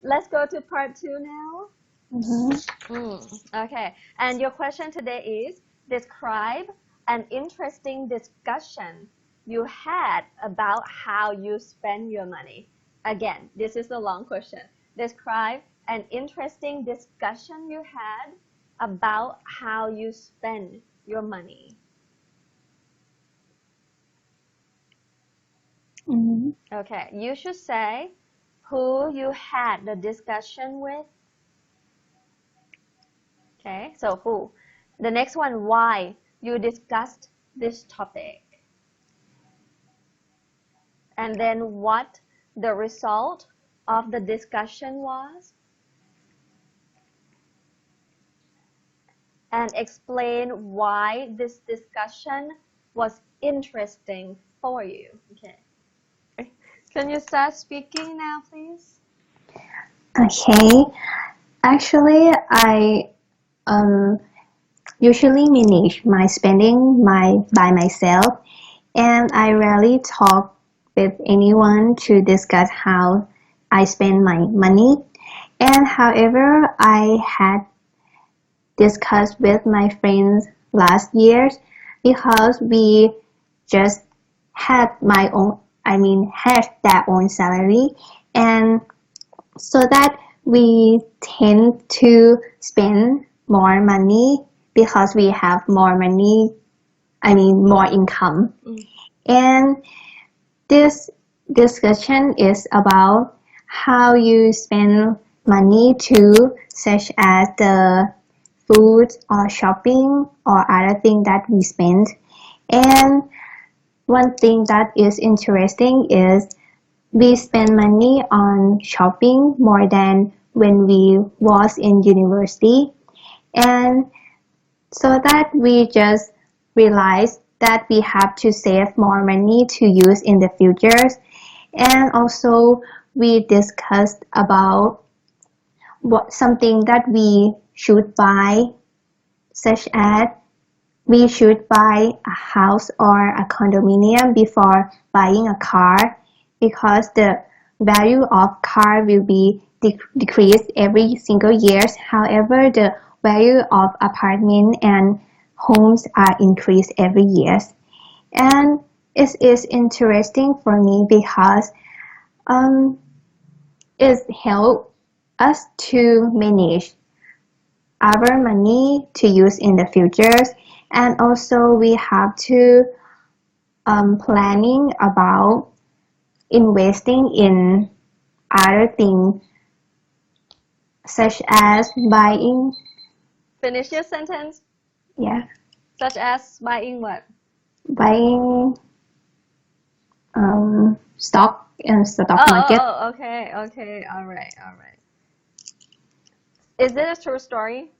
let's go to part 2 now. Mm-hmm. Okay, and your question today is describe an interesting discussion you had about how you spend your money. Again, this is a long question. Describe an interesting discussion you had about how you spend your money. Mm-hmm. Okay, you should say who you had the discussion with. Okay, so who. The next one, why you discussed this topic. And then what the result of the discussion was. And explain why this discussion was interesting for you. Okay. Can you start speaking now, please? Okay. Actually, I usually manage my spending by myself, and I rarely talk with anyone to discuss how I spend my money. And however, I had discussed with my friends last year because we just had had their own salary, and so that we tend to spend more money because we have more money, more income. And this discussion is about how you spend money too, such as the food or shopping or other things that we spend. And one thing that is interesting is we spend money on shopping more than when we was in university, and so that we just realized that we have to save more money to use in the future. And also we discussed about something that we should buy, such as we should buy a house or a condominium before buying a car, because the value of car will be decreased every single year. However, the value of apartment and homes are increased every year. And it is interesting for me because it helps us to manage our money to use in the future. And also we have to planning about investing in other things, such as buying. Finish your sentence. Yeah. Such as buying what? Buying stock in stock market. Oh, okay, all right. Is it a true story?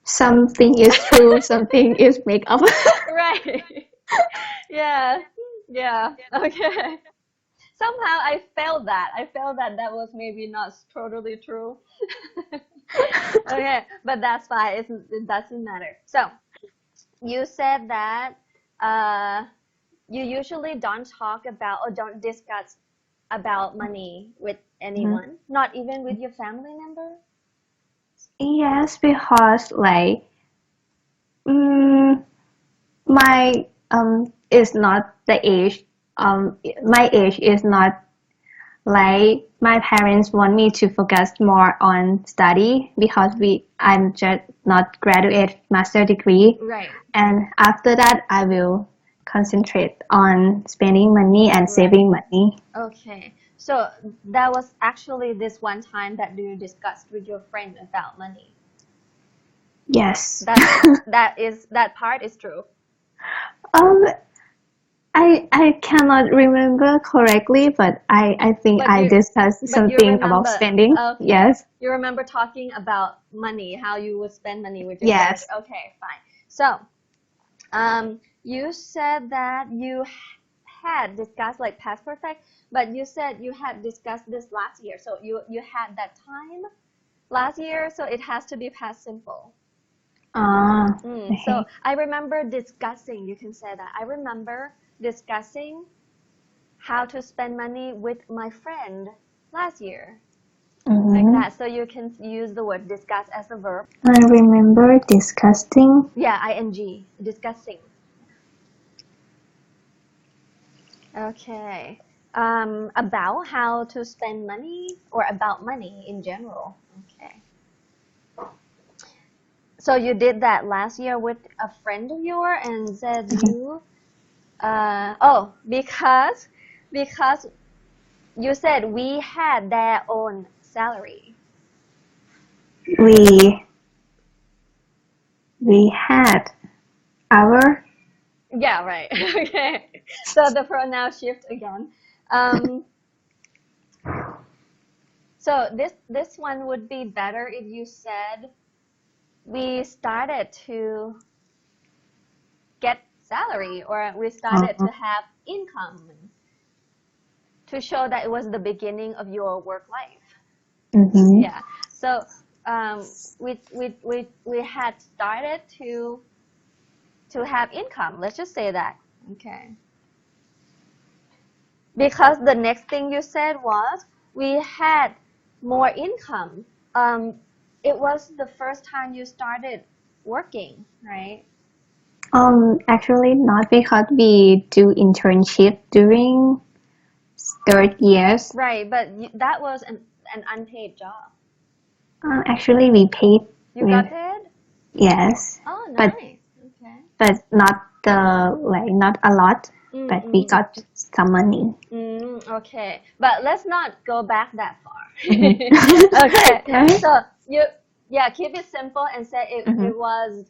Something is true, something is made up. Right. Yeah, okay. Somehow I felt that that was maybe not totally true. Okay, but that's fine. It doesn't matter. So you said that you usually don't talk about or don't discuss about money with anyone, not even with your family member? Yes, because my is not the age. My age is not like my parents want me to focus more on study, because I'm just not graduate master degree. Right. And after that, I will concentrate on spending money and saving money. Okay. So that was actually this one time that you discussed with your friend about money. Yes. That part is true. I cannot remember correctly, but I think I discussed something about spending. Okay. Yes. You remember talking about money, how you would spend money with your friends. Okay, fine. So, you said that you had discussed like past perfect, but you said you had discussed this last year. So you had that time last year, so it has to be past simple. Okay. So I remember discussing, you can say that. I remember discussing how to spend money with my friend last year. like Mhm. that. So you can use the word discuss as a verb. I remember disgusting. Yeah, ing, discussing. Okay. About how to spend money or about money in general. Okay. So you did that last year with a friend of yours and said you, because you said we had their own salary. We had our Yeah, right. Okay. So the pronoun shift again. So this one would be better if you said we started to get salary or we started to have income to show that it was the beginning of your work life. Mhm. Yeah. So we had started to have income. Let's just say that. Okay. Because the next thing you said was we had more income. It was the first time you started working, right? Actually not because we do internship during third years. Right, but that was an unpaid job. Actually we paid. You got paid? Yes. Oh, But nice. Okay. not not a lot. But we got some money. Okay, but let's not go back that far. Mhm. Okay, Right? so keep it simple and say it was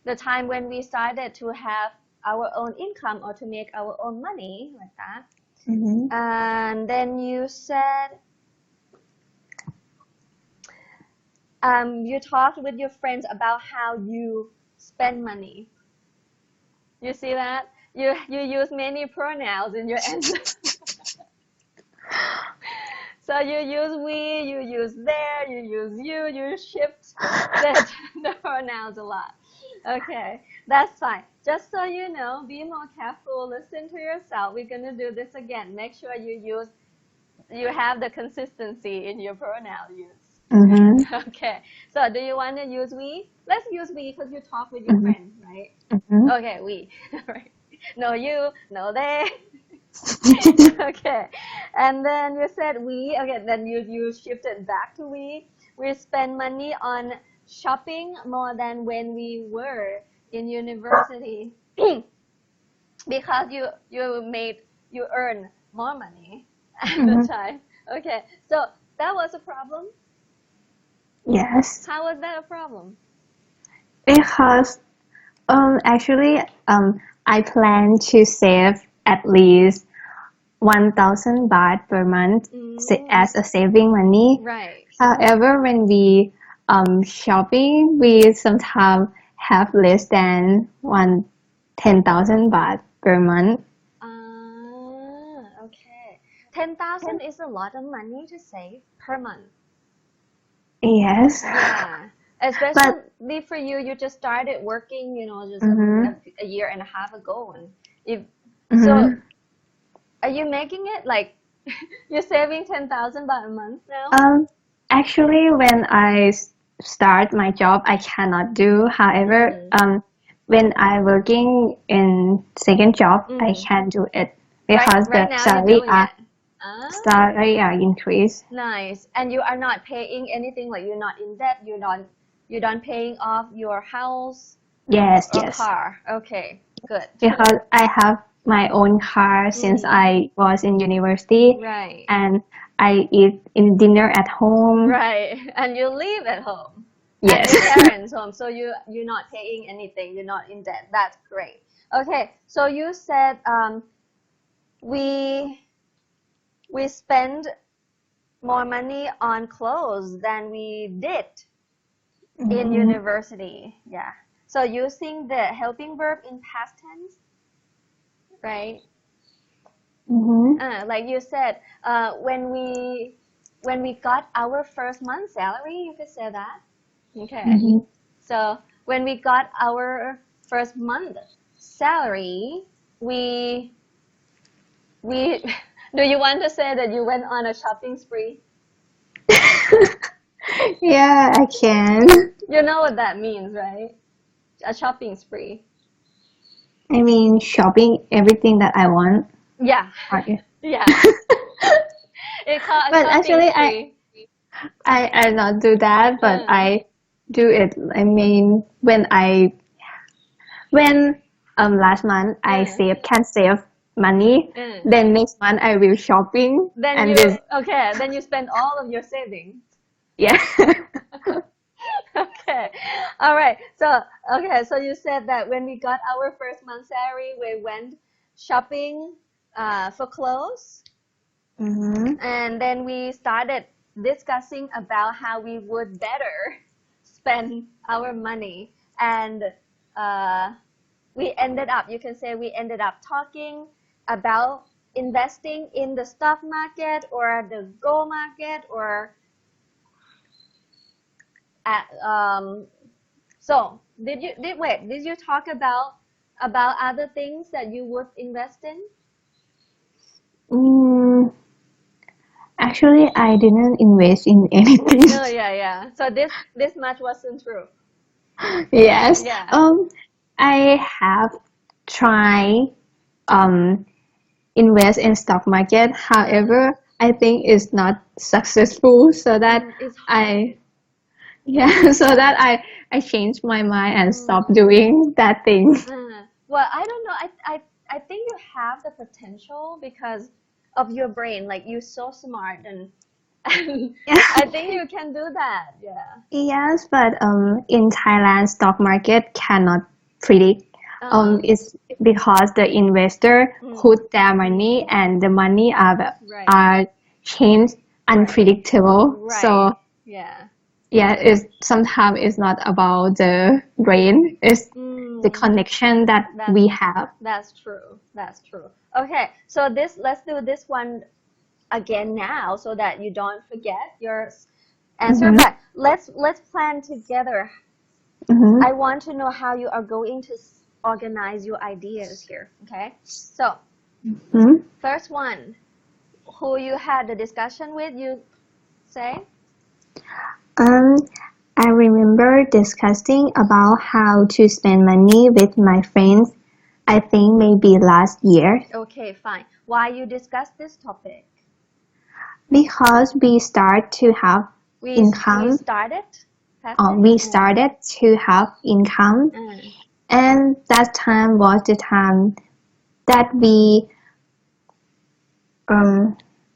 the time when we started to have our own income or to make our own money like that. Mhm. And then you said you talked with your friends about how you spend money. You see that? You use many pronouns in your answer. So you use we, you use there, you use you shift the pronouns a lot. Okay, that's fine. Just so you know, be more careful, listen to yourself. We're gonna do this again. Make sure you have the consistency in your pronoun use. Mhm. Okay, so do you want to use we? Let's use we because you talk with your Mhm. friend, right? Mhm. Okay, we. Right. No you, no they. Okay, and then you said we. Okay, then you shifted back to we. We spend money on shopping more than when we were in university because you earn more money at the Mhm. time. Okay, so that was a problem. Yes. How was that a problem? Because actually I plan to save at least 1,000 baht per month as a saving money. Right. However, when we shopping, we sometimes have less than 10,000 baht per month. Okay. 10,000 is a lot of money to save per month. Yes. Yeah. But Especially for you, you just started working, just a year and a half ago. And so, are you making it like you're saving 10,000 baht a month now? actually, when I start my job, I cannot do. However, when I working in second job, I can do it because Right the now you're doing it. salary are increased. Nice. And you are not paying anything, like you're not in debt, you're done paying off your house Yes, or yes. car. Okay, good. Because I have my own car since I was in university, Right. and I eat in dinner at home. Right. And you live at home. Yes. At your parents' home. So you're not paying anything, you're not in debt. That's great. Okay, so you said we spend more money on clothes than we did in university. Yeah. So using the helping verb in past tense, right? Like you said, when we got our first month salary, you could say that. Okay. So when we got our first month salary, we do you want to say that you went on a shopping spree? Yeah, I can. You know what that means, right? A shopping spree. I mean, shopping everything that I want. Yeah. Okay. Yeah. It's called a But shopping actually, spree. I not do that, but I do it. I mean, when last month I can save money, then next month I will shopping Then and you this then you spend all of your savings. yeah. Okay. All right. So you said that when we got our first month salary, we went shopping for clothes, and then we started discussing about how we would better spend our money, and we ended up, you can say we ended up talking about investing in the stock market or the gold market or so did you talk about other things that you would invest in? Actually, I didn't invest in anything. No, yeah. So this much wasn't true. Yes. Yeah. I have tried invest in stock market. However, I think it's not successful. So that It's hard. so that I changed my mind and stopped doing that thing. Well, I don't know. I think you have the potential because of your brain. Like you're so smart and I think you can do that. Yeah. Yes, but in Thailand, stock market cannot predict. It's because the investor put their money and the money are changed unpredictable. Right. So yeah, it's sometimes it's not about the brain. It's the connection that we have. That's true. That's true. Okay, so let's do this one again now so that you don't forget your answer. But let's plan together. I want to know how you are going to organize your ideas here. Okay, so first one, who you had the discussion with, you say? I remember discussing about how to spend money with my friends. I think maybe last year. Okay, fine. Why you discuss this topic? Because we start to have income. We started? We started to have income. And that time was the time that we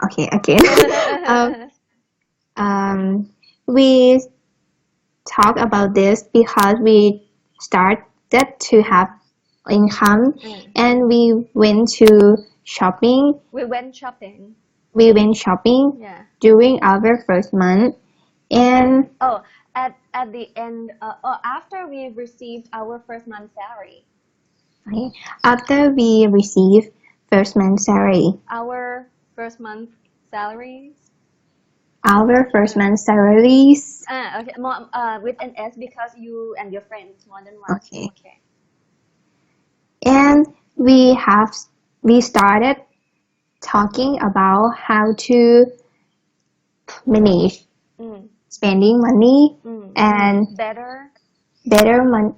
okay again. We talk about this because we started to have income and we went to shopping. We went shopping during our first month and at the end after we received our first month salary. After we received first month salary. Our first month salaries. Our first month salaries. Okay, more, with an S because you and your friends more than one. Okay. And we started talking about how to manage spending money and better manage.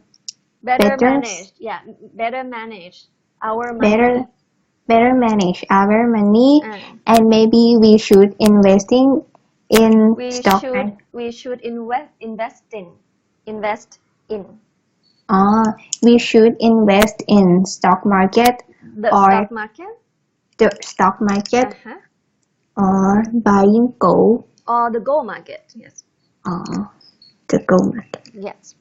Yeah, better manage our money. Better manage our money and maybe we should investing in stock market. We should invest in. We should invest in stock market stock market? The stock market or buying gold. Or the gold market, yes. The gold market. Yes.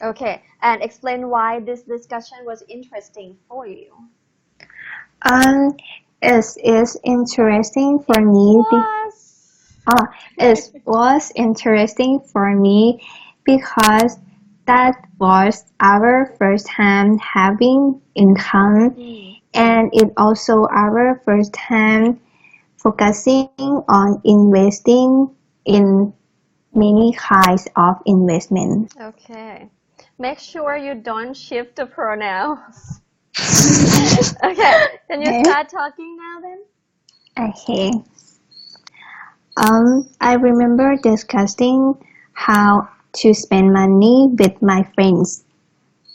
Okay, and explain why this discussion was interesting for you. It's interesting for me. It was interesting for me because that was our first time having income and it also our first time focusing on investing in many kinds of investment. Okay. Make sure you don't shift the pronouns. Okay, can you start talking now then? Okay. I remember discussing how to spend money with my friends.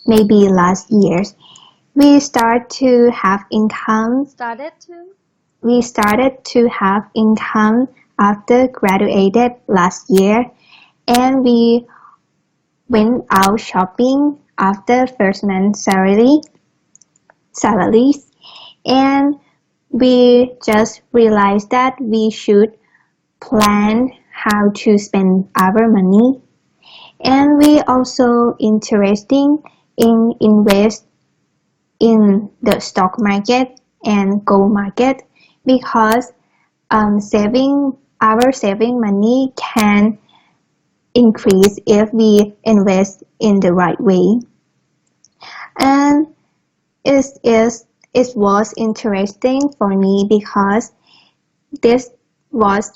Maybe last year, we started to have income. We started to have income after graduated last year, and we went out shopping after first month salaries, and we just realized that we should plan how to spend our money, and we also interested in invest in the stock market and gold market because our saving money can increase if we invest in the right way. And it was interesting for me because this was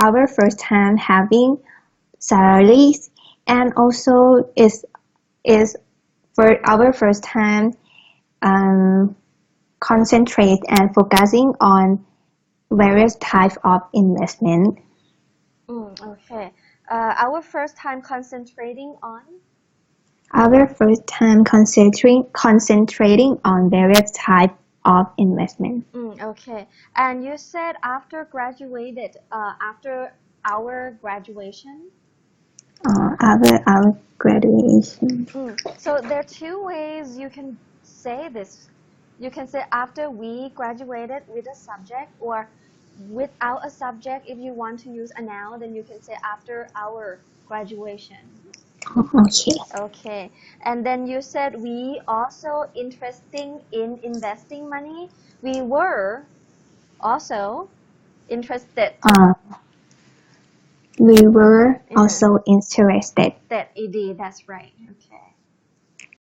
our first time having salaries, and also is for our first time concentrate and focusing on various types of investment. Okay. Our first time concentrating on various types of investment. Okay. And you said after graduated, after our graduation? Our graduation. So there are two ways you can say this. You can say after we graduated with a subject, or without a subject. If you want to use a noun, then you can say after our graduation. Okay. Okay. And then you said we also interested in investing money. We were also interested. We were also interested. That's right. Okay.